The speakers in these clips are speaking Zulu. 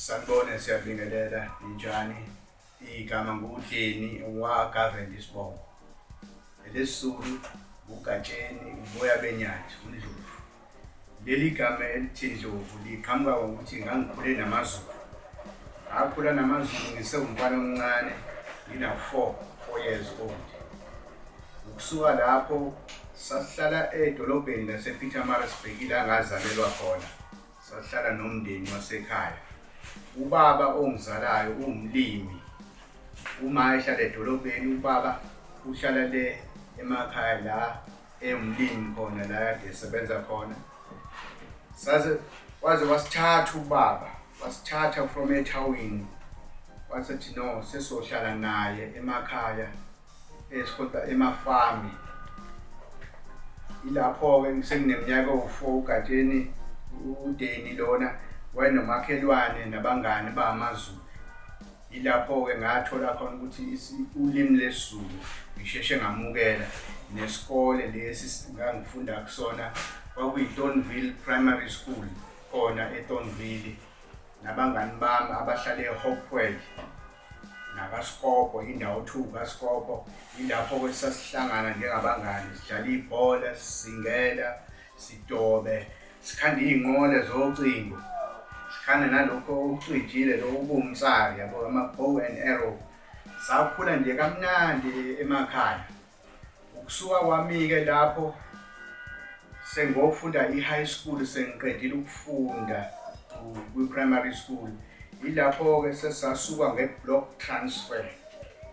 Sanibona, siyabingelela njani? Igama nguDeni waGavin Isibongo. Lesizulu uGatsheni uboya benyathi uNdlovu. Leli gama elithi Ndlovu liqhamuka ngokuthi ngangikhule namaZulu. Ngakhula namaZulu ngisewumntwana omncane, ngina 4 years old. Ukusuka lapho sasihlala edolobheni lasePietermaritzburg ila ngazalelwa khona. Sahlala nomndeni wasekhaya. Ubaba ongizalayo umlimi. Uma ehlala edolobheni ubaba uhlala le emakhaya la emlimi khona la kade esebenza khona. Waze wasithatha ubaba, wasithatha from eThawini. Wasethi no, sesohlala naye emakhaya esikhona emafami. Ilapho-ke sengineminyaka ewu4 uGatsheni uDeni lona wayenomakhelwane nabangani bamaZulu. Ilapho-ke ngathola khona ukuthi ulimi lesiZulu ngisheshe ngamukela nesikole lesi ngangifunda kusona kwakuyiThornville Primary School khona eThornville. Nabangani bami abahlala eHopewell nakaSkopo, indawo 2 kaSkopo. Ilapho-ke sasihlangana njengabangani sidlala ibhola, sisingela, sidobe, sikhanda iy'nqola zocingo, sikhanda nalokho okucijile lokubumsari yabo, ama-bow and arrow. Sakhula nje kamnandi emakhaya. Ukusuka kwami-ke lapho sengofunda i-high school, sengiqedile ukufunda kwi-primary school. Ilapho-ke sesasuka nge-block transfer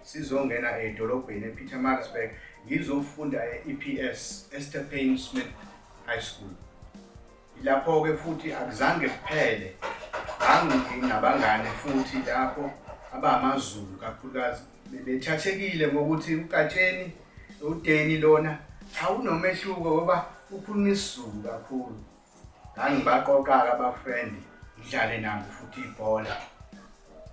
sizongena edolobheni ePietermaritzburg ngizofunda e-EPS, Esther Payne Smith High School. Ilapho-ke futhi akuzange kuphele, nginabangane futhi lapho abamaZulu kakhulukazi bethathekile ngokuthi uGatsheni uDeni lona awunomehluko ngoba ukhuluma isiZulu kakhulu. Ngangibaqoqa-ke abafrendi ngidlale nabo futhi ibhola.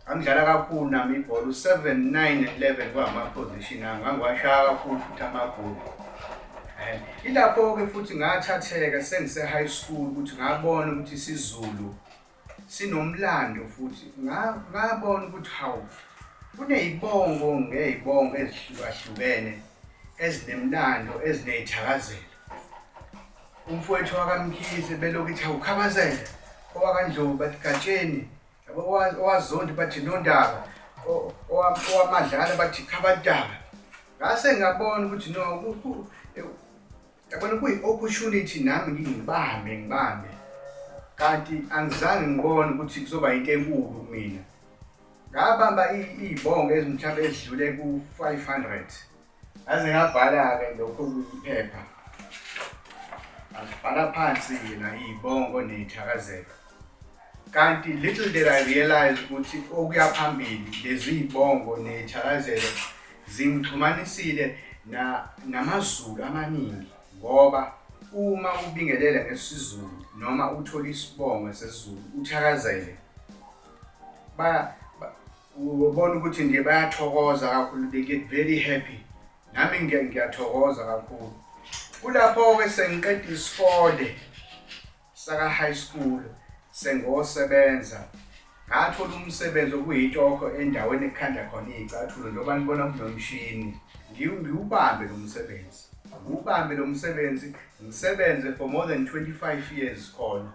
Angidlala kakhulu nami ibhola, u7, 9 and 11 kwama-position ami. Ngangiwashaya kakhulu futhi amagoli. Ilapho-ke futhi ngathatheka sengise-high school ukuthi ngabona ukuthi isiZulu sinomlando futhi. Ngabona ukuthi hawu, kuney'bongo ngey'bongo ezihlukahlukene ezinemlando eziney'thakazelo. Umfowethu wakaMkhize belokhu ithi awukhabazela, owaKaNdlovu bathi Gatsheni, owaZondi bathi Nondaba, owaMadlala bathi Khabataba. Ngase ngabona ukuthi no, yabona kuyi-opportunity nami ngibambe. Kanti angizange ngibone ukuthi kuzoba into enkulu kumina. Ngabamba iy'bongo mhlawumbe ezidlule ku-500. Ngaze ngabhala-ke lokho kwiphepha. Ngabhala phansi-ke na iy'bongo ney'thakazelo. Kanti little did I realize ukuthi okuya phambili lezi y'bongo ney'thakazelo zingixhumanisile namaZulu amaningi, ngoba uma ubingelela ngesiZulu noma uthola isibongo sesiZulu uthakazele, ubona ukuthi nje bayathokoza kakhulu, they get very happy. Nami ngiyathokoza kakhulu. Kulapho-ke sengiqeda isikole saka-high school sengosebenza. Ngathola umsebenzi okuyitoko endaweni ekukhanda khona iy'cathulo, njengoba nibona kunomshini. Ngiwubambe lo msebenzi. Ngiwubambe lo msebenzi, ngisebenze for more than 25 years khona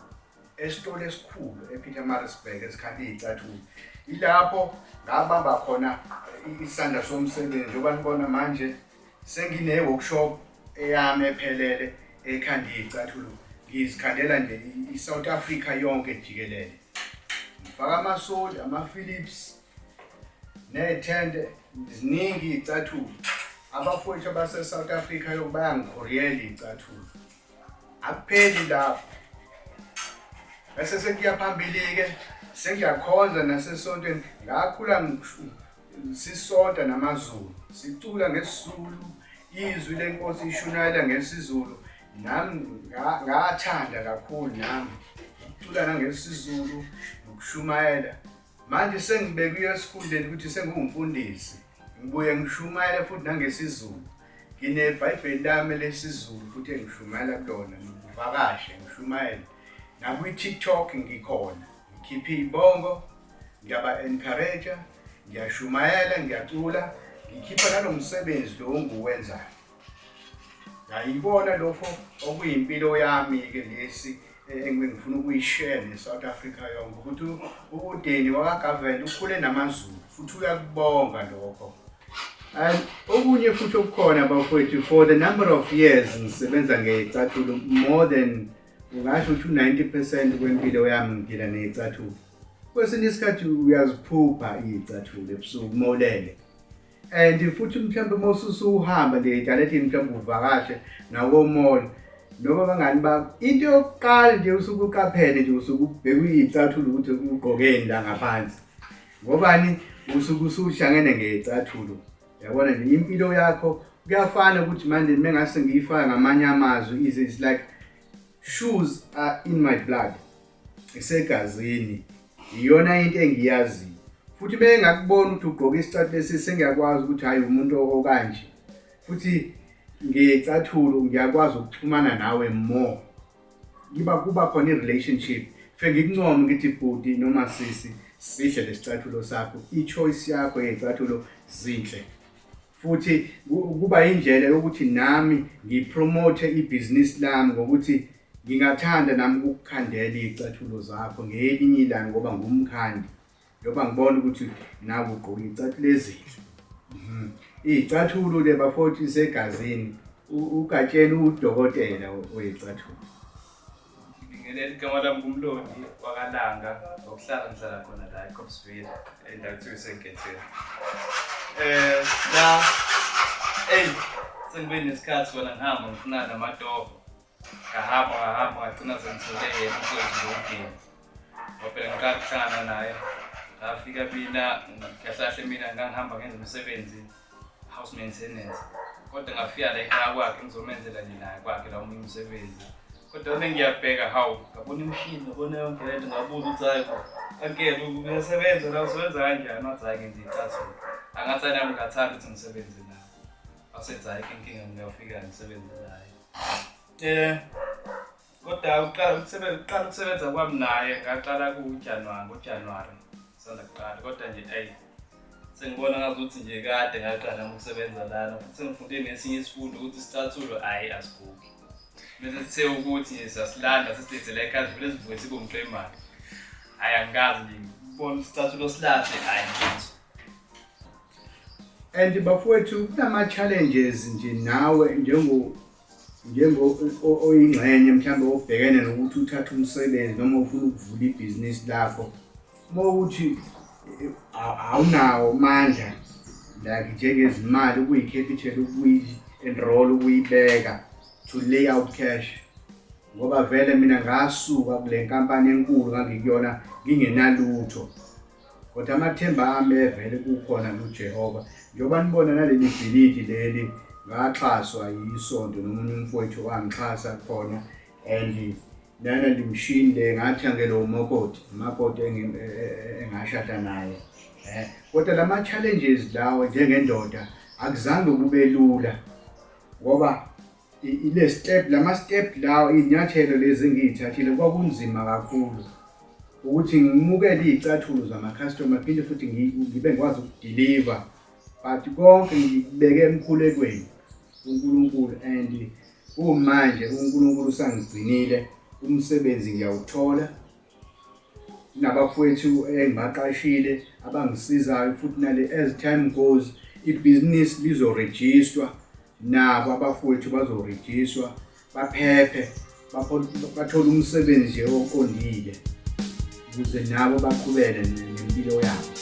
esitolo esikhulu ePietermaritzburg esikhanda iy'cathulo. Ilapho ngabamba khona isandla somsebenzi, njengoba nibona manje sengine-workshop eyami ephelele ekhanda iy'cathulo. Ngizikhandela nje i-South Africa yonke jikelele. Ngifaka amasoli, ama-Philips, nethende, ziningi iy'cathulo. Abafowethu abase-South Africa bayangikhoriyela iy'cathulo. Akupheli lapho. Bese sekuya phambili-ke sengiyakhonza nasesontweni. Ngakhula sisonta namaZulu, sicula ngesiZulu, izwi lenkosi ishunayela ngesiZulu. Nami ngathanda kakhulu nami ukucula nangesiZulu nokushumayela. Manje sengibekwe esikhundleni ukuthi sengumfundisi, ngibuye ngishumayela futhi nangesiZulu. Nginebhayibheli lami lesiZulu futhi engishumayela kulona, ngivakashe ngishumayela. Nakwi-TikTok ngikhona, ngikhiphe iy'bongo ngiyaba-encourage, ngiyashumayela, ngiyacula, ngikhipha nalomsebenzi lo nguwenzayo. Ngiyibona lokho okuyimpilo yami-ke lesi engifuna ukuyishare ne-South Africa yonke ukuthi ukudeni waka-government ukhule namaZulu futhi uyakubonga lokho. And okunye futhi okukhona bafowethu, for the number of years ngisebenza ngey'cathulo, more than ungasho ukuthi 90% kwempilo yami ngiphila ney'cathulo. Kwesinye isikhathi uyaziphupha iy'cathulo ebusuku molele. And futhi mhlawumbe mosusuhamba nge-internet mhlawumbe uvakashe nawo-mall noma abangani bakho, into yokuqala nje usuke uqaphele nje usuke ubheka iy'cathulo ukuthi ugqokeni la ngaphansi. Ngobani? Usuke usuhlangene ngey'cathulo. Yabona nje impilo yakho kuyafana ukuthi manje mengase ngiyifaka ngamanye amazwi, it's like shoes are in my blood. Isegazini. Iyona into engiyaziyo. Futhi bengakubona ukuthi ugqoka isicathulo lesi sengiyakwazi ukuthi hayi umuntu okanje. Futhi ngecathulo ngiyakwazi ukuxhumana nawe more. Kuba khona i-relationship. Fe ngikuncoma ngithi bhuti noma sisi, sihle lesicathulo sakho. I-choice yakho yecathulo zinhle. Futhi kuba indlela yokuthi nami ngipromote ibhizinisi lami ngokuthi ngingathanda nami ukukhandela iy'cathulo zakho ngelinye ilanga ngoba ngumkhandi. Njoba ngibona ukuthi nawe ugqoka iy'cathulo ezinhle. Iy'cathulo le bafowethu isegazini, ugatshela udokotela wey'cathulo. Ngibingelela igama lami nguMlondi wakalanga, ngokuhlala ngihlala khona la eCopsville endaweni kuthiwa iseNketheni. La sengibe nesikhathi wena ngihamba ngifuna namatoho. Ngahamba ngagcina sengithole yena umsebenzi wokugeni. Ngoba phela ngiqala ukuhlangana naye. Ngafika mina kahle mina ngangihamba ngenza umsebenzi house maintenance. Kodwa ngafika la ekhaya kwakhe ngizomenzela naye kwakhe la omunye umsebenzi. Kodwa ngiyabheka ngabona imishini, ngabona yonke lento, ngabuza ukuthi hayi angeke uyasebenza la, usebenza kanjani? Wathi hayi ngenza iy'cathulo. Angathi nami ngathanda ukuthi ngisebenze naye. Wasethi hayi inkinga ngiyofika ngisebenze naye. Kodwa uqala ukusebenza kwami naye ngaqala ngoJanuwari sanda kuqala. Kodwa nje sengibona ngazuthi nje kade ngaqala ukusebenza lana, futhi sengifunde nesinye isifundo ukuthi isicathulo asigugi. Bese sithe ukuthi sasilanda sisithi la ekhaya vele sivuke sibe umqemane. Angazi nje ngibona isicathulo silahle ngizwe. And bafowethu kunama-challenges nje nawe oyingxenye mhlawumbe obhekene nokuthi uthathe umsebenzi noma ufuna ukuvula ibhizinisi lakho. Mawukuthi awunawo amandla like njengezimali ukuyi-capital, ukuyi-enroll, ukuyibeka to lay out cash. Ngoba vele mina ngasuka kule nkampani enkulu ngangikuyona ngingenalutho. Kodwa amathemba ami evele kukhona kuJehova. Njengoba nibona naleli bhilidi leli ngaxhaswa yisonto nomunye umfowethu wangixhasa khona, and naleli mshini le ngathangela umakoti engashada naye. Kodwa lama-challenges lawo njengendoda akuzange kube lula ngoba lama-step lawo, iy'nyathelo lezi engiy'thathile kwakunzima kakhulu ukuthi ngimukele iy'cathulo zama-customer phinde futhi ngibe ngikwazi ukudeliver, but konke ngibeke emkhulekweni uNkulunkulu. And manje uNkulunkulu usangigcinile, umsebenzi ngiyawuthola, nabafowethu engibaqashile abangisizayo, futhi nale as time goes ibhizinisi lizorejistwa, nabo abafowethu bazorejistwa, baphephe, bathole umsebenzi oqondile ukuze nabo baqhubele nempilo yabo.